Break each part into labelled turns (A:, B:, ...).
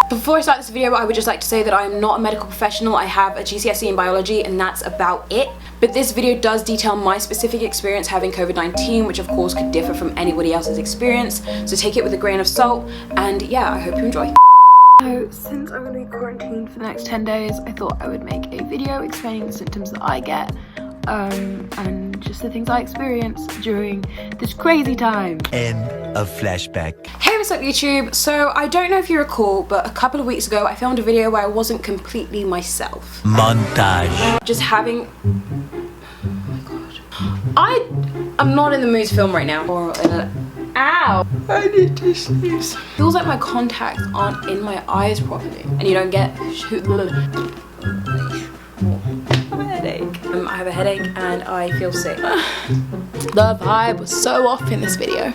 A: Before I start this video, I would just like to say that I am not a medical professional. I have a GCSE in biology and that's about it. But this video does detail my specific experience having COVID-19, which of course could differ from anybody else's experience. So take it with a grain of salt, and yeah, I hope you enjoy. So since I'm going to be quarantined for the next 10 days, I thought I would make a video explaining the symptoms that I get and just the things I experienced during this crazy time.
B: End of flashback.
A: Hey, what's up YouTube? So I don't know if you recall, but a couple of weeks ago I filmed a video where I wasn't completely myself.
B: Montage.
A: Just having... oh my god. I'm not in the mood to film right now. Ow! I need to sneeze. Feels like my contacts aren't in my eyes properly, and you don't get I have a headache and I feel sick. The vibe was so off in this video.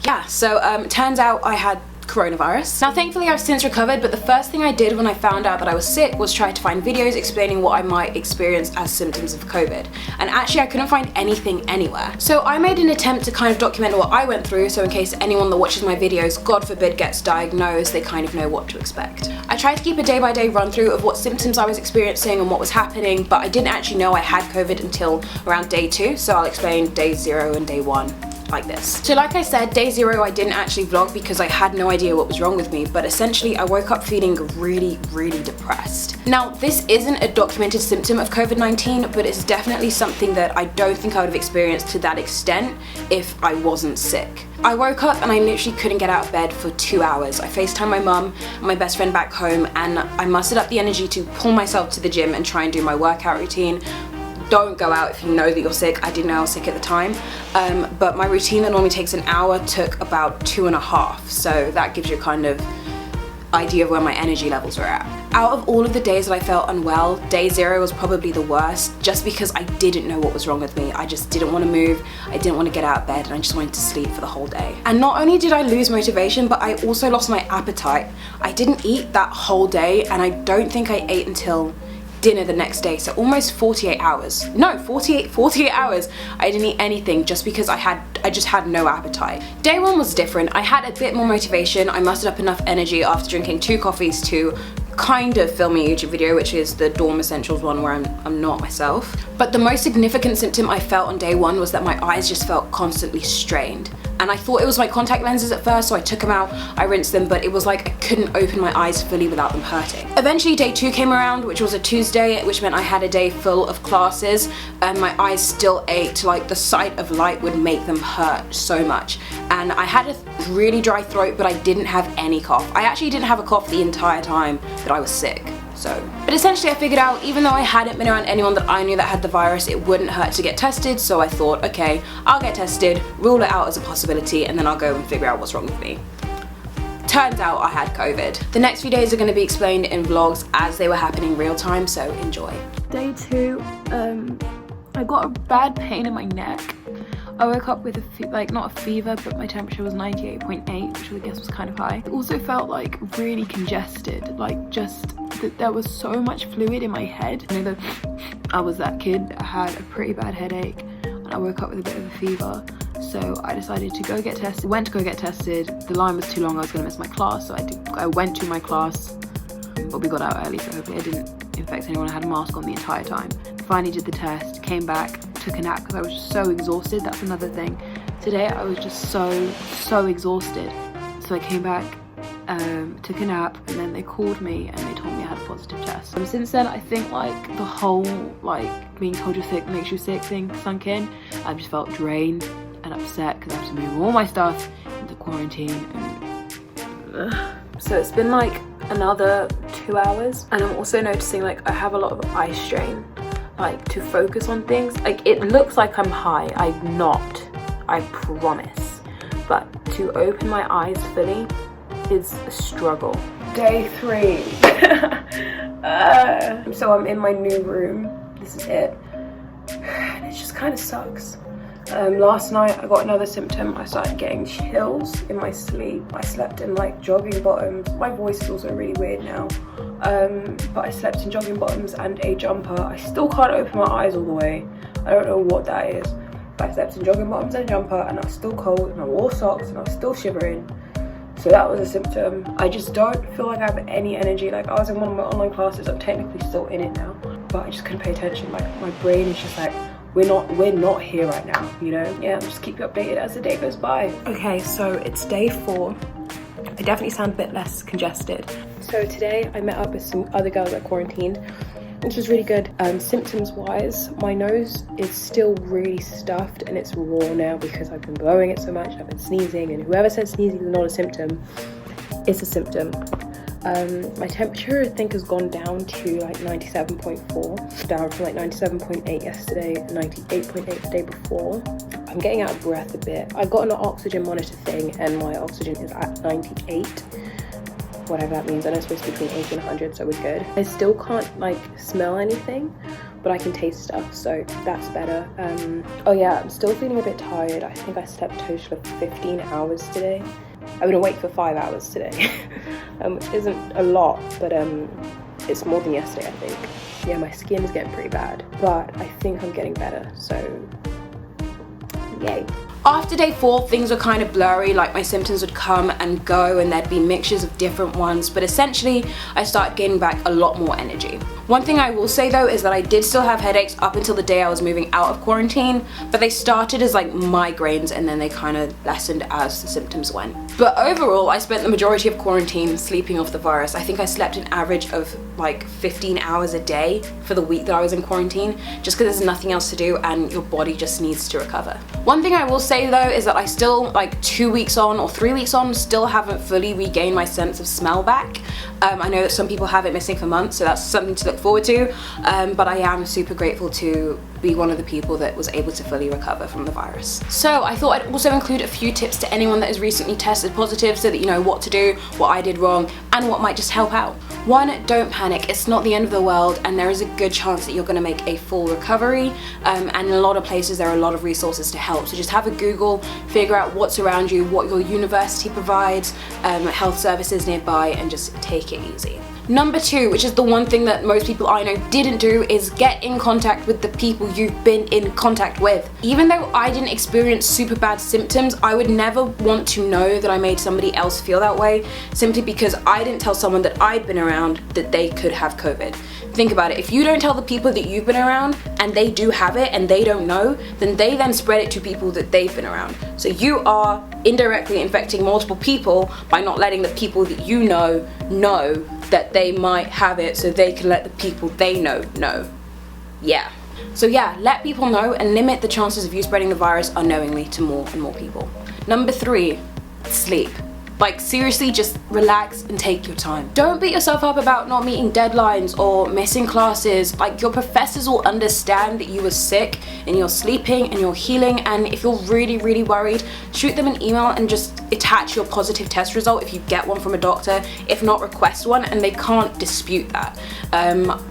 A: Yeah, so turns out I had coronavirus. Now thankfully I've since recovered, but the first thing I did when I found out that I was sick was try to find videos explaining what I might experience as symptoms of COVID. And actually I couldn't find anything anywhere. So I made an attempt to kind of document what I went through, so in case anyone that watches my videos, God forbid, gets diagnosed, they kind of know what to expect. I tried to keep a day-by-day run-through of what symptoms I was experiencing and what was happening, but I didn't actually know I had COVID until around day 2, so I'll explain day 0 and day 1. Like this. So like I said, day 0 I didn't actually vlog because I had no idea what was wrong with me, but essentially I woke up feeling really depressed. Now this isn't a documented symptom of COVID-19, but it's definitely something that I don't think I would have experienced to that extent if I wasn't sick. I woke up and I literally couldn't get out of bed for 2 hours. I FaceTimed my mum and my best friend back home, and I mustered up the energy to pull myself to the gym and try and do my workout routine. Don't go out if you know that you're sick. I didn't know I was sick at the time, but my routine that normally takes an hour took about 2.5, so that gives you a kind of idea of where my energy levels were at. Out of all of the days that I felt unwell, day 0 was probably the worst, just because I didn't know what was wrong with me. I just didn't want to move, I didn't want to get out of bed, and I just wanted to sleep for the whole day. And not only did I lose motivation, but I also lost my appetite. I didn't eat that whole day, and I don't think I ate until dinner the next day, so almost 48 hours. No, 48 hours I didn't eat anything just because I just had no appetite. Day 1 was different. I had a bit more motivation. I mustered up enough energy after drinking 2 coffees to kind of film a YouTube video, which is the dorm essentials one where I'm not myself. But the most significant symptom I felt on day 1 was that my eyes just felt constantly strained. And I thought it was my contact lenses at first, so I took them out, I rinsed them, but it was like I couldn't open my eyes fully without them hurting. Eventually day 2 came around, which was a Tuesday, which meant I had a day full of classes, and my eyes still ached. Like the sight of light would make them hurt so much. And I had a really dry throat, but I didn't have any cough. I actually didn't have a cough the entire time that I was sick. But essentially I figured out, even though I hadn't been around anyone that I knew that had the virus, it wouldn't hurt to get tested, so I thought, okay, I'll get tested, rule it out as a possibility, and then I'll go and figure out what's wrong with me. Turns out I had COVID. The next few days are going to be explained in vlogs as they were happening real time, so enjoy. Day 2, I got a bad pain in my neck. I woke up with not a fever, but my temperature was 98.8, which I guess was kind of high. It also felt like really congested, like just that there was so much fluid in my head. I know that I was that kid. I had a pretty bad headache and I woke up with a bit of a fever. So I decided to go get tested. Went to go get tested. The line was too long, I was gonna miss my class, so I went to my class, but we got out early, so hopefully I didn't infect anyone. I had a mask on the entire time. Finally did the test, came back, took a nap because I was just so exhausted. That's another thing. Today I was just so exhausted. So I came back, took a nap, and then they called me and they told me I had a positive test. Since then, I think like the whole being told you're sick makes you sick thing sunk in. I've just felt drained and upset because I have to move all my stuff into quarantine. And so it's been like another 2 hours, and I'm also noticing like I have a lot of eye strain, like to focus on things. Like it looks like I'm high, I'm not, I promise, but to open my eyes fully is a struggle. Day 3. So I'm in my new room, this is it, and it just kind of sucks. Last night I got another symptom. I started getting chills in my sleep. I slept in like jogging bottoms. My voice is also really weird now, but I slept in jogging bottoms and a jumper. I still can't open my eyes all the way. I don't know what that is, but I slept in jogging bottoms and a jumper, and I was still cold, and I wore socks and I was still shivering. So that was a symptom. I just don't feel like I have any energy. Like, I was in one of my online classes, I'm technically still in it now, but I just couldn't pay attention. Like, my brain is just like, we're not here right now, you know? Yeah, I'll just keep you updated as the day goes by. Okay, so it's day 4. I definitely sound a bit less congested. So today I met up with some other girls that quarantined, which was really good. Symptoms wise, my nose is still really stuffed and it's raw now because I've been blowing it so much. I've been sneezing, and whoever said sneezing is not a symptom, it's a symptom. My temperature I think has gone down to like 97.4, down from like 97.8 yesterday, 98.8 the day before. I'm getting out of breath a bit. I got an oxygen monitor thing and my oxygen is at 98, whatever that means. I know it's supposed to be between 80 and 100, so we're good. I still can't like smell anything, but I can taste stuff, so that's better. Oh yeah, I'm still feeling a bit tired. I think I slept a total of 15 hours today. I've been awake for 5 hours today, which isn't a lot, but it's more than yesterday, I think. Yeah, my skin is getting pretty bad, but I think I'm getting better, so yay. After day 4, things were kind of blurry, like my symptoms would come and go and there'd be mixtures of different ones, but essentially I started gaining back a lot more energy. One thing I will say though is that I did still have headaches up until the day I was moving out of quarantine, but they started as like migraines and then they kind of lessened as the symptoms went. But overall, I spent the majority of quarantine sleeping off the virus. I think I slept an average of like 15 hours a day for the week that I was in quarantine, just because there's nothing else to do and your body just needs to recover. One thing I will say though is that I still, like 2 weeks on or 3 weeks on, still haven't fully regained my sense of smell back. I know that some people have it missing for months, so that's something to look forward to, but I am super grateful to be one of the people that was able to fully recover from the virus. So I thought I'd also include a few tips to anyone that has recently tested positive so that you know what to do, what I did wrong, and what might just help out. 1, don't panic. It's not the end of the world and there is a good chance that you're going to make a full recovery, and in a lot of places there are a lot of resources to help. So just have a Google, figure out what's around you, what your university provides, health services nearby, and just take it easy. Number 2, which is the one thing that most people I know didn't do, is get in contact with the people you've been in contact with. Even though I didn't experience super bad symptoms, I would never want to know that I made somebody else feel that way, simply because I didn't tell someone that I'd been around that they could have COVID. Think about it, if you don't tell the people that you've been around and they do have it and they don't know, then they then spread it to people that they've been around. So you are indirectly infecting multiple people by not letting the people that you know that they might have it, so they can let the people they know. Yeah. So yeah, let people know and limit the chances of you spreading the virus unknowingly to more and more people. Number 3, sleep. Like seriously, just relax and take your time. Don't beat yourself up about not meeting deadlines or missing classes. Like, your professors will understand that you were sick and you're sleeping and you're healing, and if you're really worried, shoot them an email and just attach your positive test result if you get one from a doctor. If not, request one, and they can't dispute that.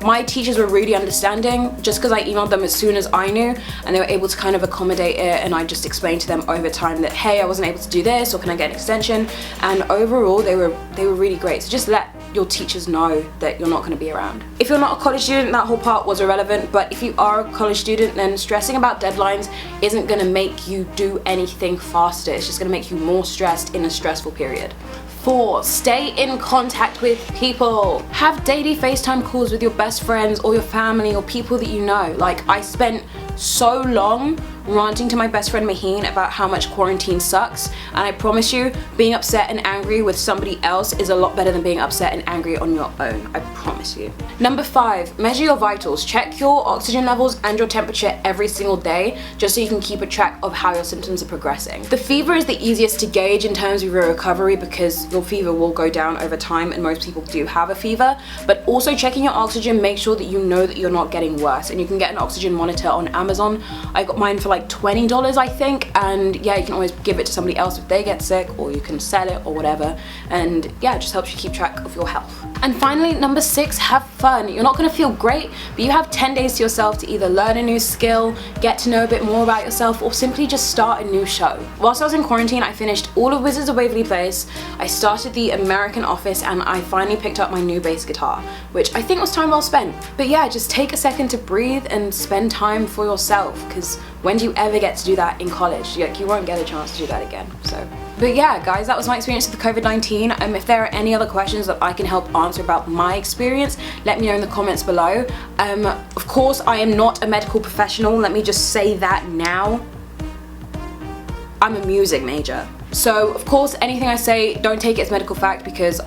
A: My teachers were really understanding, just because I emailed them as soon as I knew, and they were able to kind of accommodate it, and I just explained to them over time that, hey, I wasn't able to do this, or can I get an extension? And overall they were really great. So just let your teachers know that you're not going to be around. If you're not a college student, that whole part was irrelevant, but if you are a college student, then stressing about deadlines isn't going to make you do anything faster. It's just going to make you more stressed in a stressful period. 4, stay in contact with people. Have daily FaceTime calls with your best friends or your family or people that you know. Like, I spent so long ranting to my best friend Maheen about how much quarantine sucks, and I promise you, being upset and angry with somebody else is a lot better than being upset and angry on your own. I promise you. Number 5, measure your vitals. Check your oxygen levels and your temperature every single day, just so you can keep a track of how your symptoms are progressing. The fever is the easiest to gauge in terms of your recovery because your fever will go down over time, and most people do have a fever, but also checking your oxygen, make sure that you know that you're not getting worse, and you can get an oxygen monitor on Amazon. I got mine for like $20 I think, and yeah, you can always give it to somebody else if they get sick, or you can sell it or whatever, and yeah, it just helps you keep track of your health. And finally, number 6, have fun. You're not going to feel great, but you have 10 days to yourself to either learn a new skill, get to know a bit more about yourself, or simply just start a new show. Whilst I was in quarantine, I finished all of Wizards of Waverly Place, I started the American Office, and I finally picked up my new bass guitar, which I think was time well spent. But yeah, just take a second to breathe and spend time for yourself, because when do you ever get to do that in college? Like, you won't get a chance to do that again. So, but yeah, guys, that was my experience with COVID-19. If there are any other questions that I can help answer about my experience, let me know in the comments below. Of course, I am not a medical professional. Let me just say that now. I'm a music major. So, of course, anything I say, don't take it as medical fact because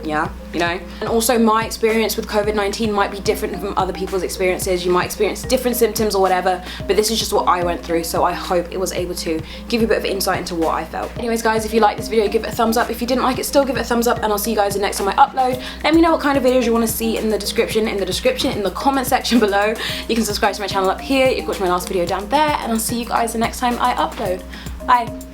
A: you know. And also, my experience with COVID-19 might be different from other people's experiences. You might experience different symptoms or whatever, but this is just what I went through, so I hope it was able to give you a bit of insight into what I felt. Anyways, guys, if you liked this video, give it a thumbs up. If you didn't like it, still give it a thumbs up, and I'll see you guys the next time I upload. Let me know what kind of videos you want to see in the description, in the comment section below. You can subscribe to my channel up here. You can watch my last video down there, and I'll see you guys the next time I upload. Bye.